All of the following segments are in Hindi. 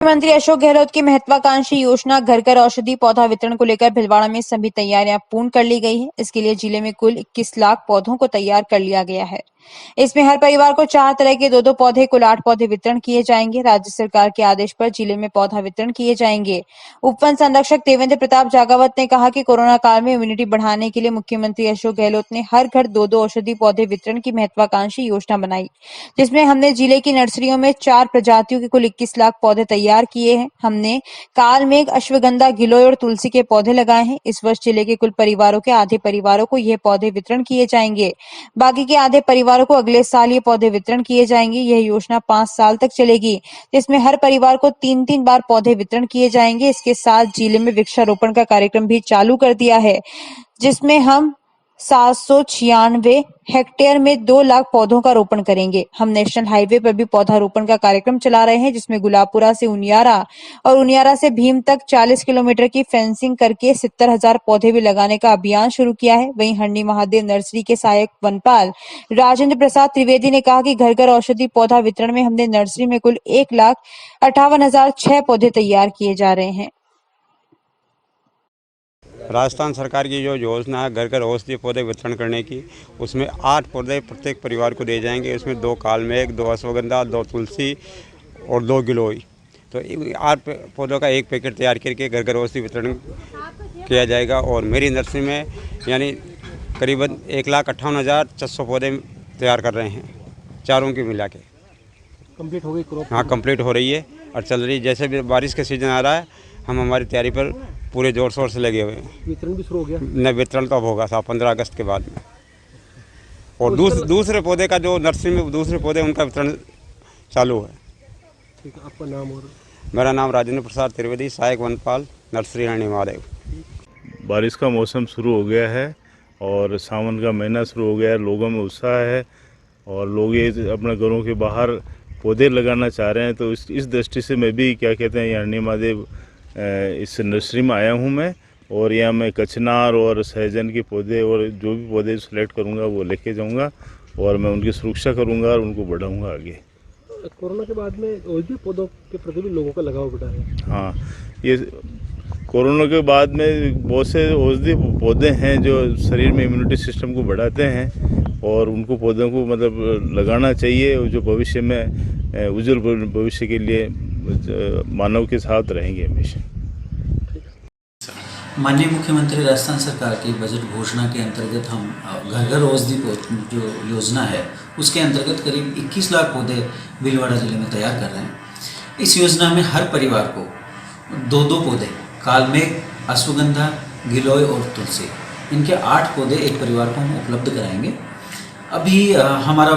मुख्यमंत्री अशोक गहलोत की महत्वाकांक्षी योजना घर घर औषधि पौधा वितरण को लेकर भिलवाड़ा में सभी तैयारियां पूर्ण कर ली गई हैं। इसके लिए जिले में कुल 21 लाख पौधों को तैयार कर लिया गया है। इसमें हर परिवार को 4 तरह के 2-2 पौधे, कुल 8 पौधे वितरण किए जाएंगे। राज्य सरकार के आदेश पर जिले में पौधा वितरण किए जाएंगे। उपवन संरक्षक देवेंद्र प्रताप जागावत ने कहा कि कोरोना काल में इम्यूनिटी बढ़ाने के लिए मुख्यमंत्री अशोक गहलोत ने हर घर 2-2 औषधि पौधे वितरण की महत्वाकांक्षी योजना बनाई, जिसमें हमने जिले की नर्सरियों में 4 प्रजातियों के कुल 21 लाख पौधे तैयार किए हैं। हमने कालमेघ, अश्वगंधा, गिलोय और तुलसी के पौधे लगाए हैं। इस वर्ष जिले के कुल परिवारों के आधे परिवारों को यह पौधे वितरण किए जाएंगे। बाकी के आधे परिवारों को अगले साल ये पौधे वितरण किए जाएंगे। यह योजना 5 साल तक चलेगी, जिसमें हर परिवार को 3-3 बार पौधे वितरण किए जाएंगे। इसके साथ जिले में वृक्षारोपण का कार्यक्रम भी चालू कर दिया है, जिसमें हम 796 हेक्टेयर में 2 लाख पौधों का रोपण करेंगे। हम नेशनल हाईवे पर भी पौधारोपण का कार्यक्रम चला रहे हैं, जिसमें गुलाबपुरा से उनियारा और उनियारा से भीम तक 40 किलोमीटर की फेंसिंग करके 70,000 पौधे भी लगाने का अभियान शुरू किया है। वहीं हंडी महादेव नर्सरी के सहायक वनपाल राजेंद्र प्रसाद त्रिवेदी ने कहा कि घर घर औषधि पौधा वितरण में हमने नर्सरी में कुल 1,58,006 पौधे तैयार किए जा रहे हैं। राजस्थान सरकार की जो योजना है घर घर औषधि पौधे वितरण करने की, उसमें 8 पौधे प्रत्येक परिवार को दिए जाएंगे। उसमें 2 कालमेघ, 2 अश्वगंधा, 2 तुलसी और 2 गिलोय। तो 8 पौधों का एक पैकेट तैयार करके घर घर औषधि वितरण किया जाएगा। और मेरी नर्सरी में यानी करीबन 1,58,400 पौधे तैयार कर रहे हैं, चारों की मिला के। कंप्लीट हो गई क्रॉप? हाँ, कंप्लीट हो रही है और चल रही है। जैसे भी बारिश का सीजन आ रहा है, हम हमारी तैयारी पर पूरे जोर शोर से लगे हुए हैं। वितरण भी शुरू हो गया? न, वितरण तो अब होगा साहब 15 अगस्त के बाद में। और दूसरे पौधे का जो नर्सरी में दूसरे पौधे उनका वितरण चालू है। ठीक है, आपका नाम? और मेरा नाम राजेंद्र प्रसाद त्रिवेदी, सहायक वनपाल, नर्सरी हंडी महादेव। बारिश का मौसम शुरू हो गया है और सावन का महीना शुरू हो गया है। लोगों में उत्साह है और लोग ये अपने घरों के बाहर पौधे लगाना चाह रहे हैं। तो इस दृष्टि से मैं भी क्या कहते हैं हंडी महादेव इस नर्सरी में आया हूं मैं। और यहाँ मैं कचनार और सहजन के पौधे और जो भी पौधे सेलेक्ट करूँगा वो लेके जाऊँगा और मैं उनकी सुरक्षा करूँगा और उनको बढ़ाऊँगा आगे। कोरोना के बाद में और भी पौधों के प्रति भी लोगों का लगाव बढ़ा है। हाँ, ये कोरोना के बाद में बहुत से औषधि पौधे हैं जो शरीर में इम्यूनिटी सिस्टम को बढ़ाते हैं और उनको पौधों को मतलब लगाना चाहिए, जो भविष्य में उज्जवल भविष्य के लिए मानव के साथ रहेंगे हमेशा। माननीय मुख्यमंत्री राजस्थान सरकार की बजट घोषणा के अंतर्गत हम घर घर औषधि जो योजना है उसके अंतर्गत करीब 21 लाख पौधे भीलवाड़ा जिले में तैयार कर रहे हैं। इस योजना में हर परिवार को 2-2 पौधे, कालमेघ, अश्वगंधा, गिलोय और तुलसी, इनके 8 पौधे एक परिवार को हम उपलब्ध कराएंगे। अभी हमारा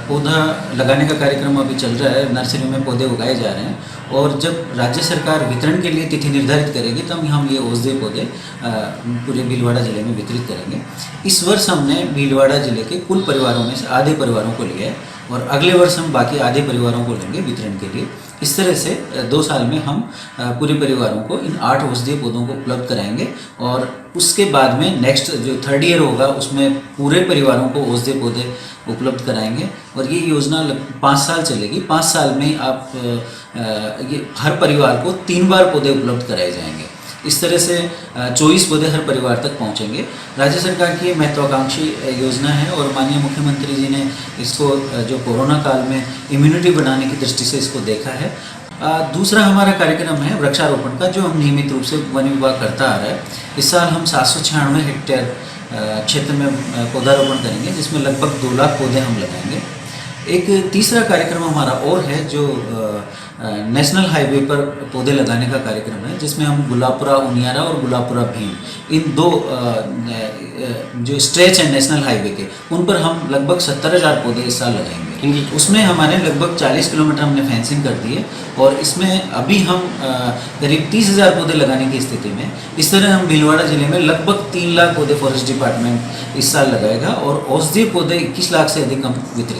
पौधा लगाने का कार्यक्रम अभी चल रहा है, नर्सरी में पौधे उगाए जा रहे हैं और जब राज्य सरकार वितरण के लिए तिथि निर्धारित करेगी तब हम ये औषधि पौधे पूरे भीलवाड़ा जिले में वितरित करेंगे। इस वर्ष हमने भीलवाड़ा जिले के कुल परिवारों में से आधे परिवारों को लिया है और अगले वर्ष हम बाकी आधे परिवारों को लेंगे वितरण के लिए। इस तरह से 2 साल में हम पूरे परिवारों को इन 8 औषधीय पौधों को उपलब्ध कराएंगे और उसके बाद में नेक्स्ट जो 3rd ईयर होगा उसमें पूरे परिवारों को औषधीय पौधे उपलब्ध कराएंगे और ये योजना 5 साल चलेगी। 5 साल में आप ये हर परिवार को 3 बार पौधे उपलब्ध कराए जाएंगे। इस तरह से 24 पौधे हर परिवार तक पहुंचेंगे। राज्य सरकार की महत्वाकांक्षी योजना है और माननीय मुख्यमंत्री जी ने इसको जो कोरोना काल में इम्यूनिटी बढ़ाने की दृष्टि से इसको देखा है। दूसरा हमारा कार्यक्रम है वृक्षारोपण का, जो हम नियमित रूप से वन विभाग करता आ रहा है। इस साल हम 796 हेक्टेयर क्षेत्र में पौधारोपण करेंगे, जिसमें लगभग 2 लाख पौधे हम लगाएंगे। एक तीसरा कार्यक्रम हमारा और है जो नेशनल हाईवे पर पौधे लगाने का कार्यक्रम है, जिसमें हम गुलाबपुरा उनियारा और गुलाबपुरा भीम, इन 2 जो स्ट्रेच है नेशनल हाईवे के, उन पर हम लगभग 70,000 पौधे इस साल लगाएंगे। उसमें हमारे लगभग 40 किलोमीटर हमने फेंसिंग कर दी है और इसमें अभी हम करीब 30,000 पौधे लगाने की स्थिति में। इस तरह हम भीलवाड़ा जिले में लगभग 3 लाख पौधे फॉरेस्ट डिपार्टमेंट इस साल लगाएगा और औषधीय पौधे 21 लाख से अधिक हम वितरित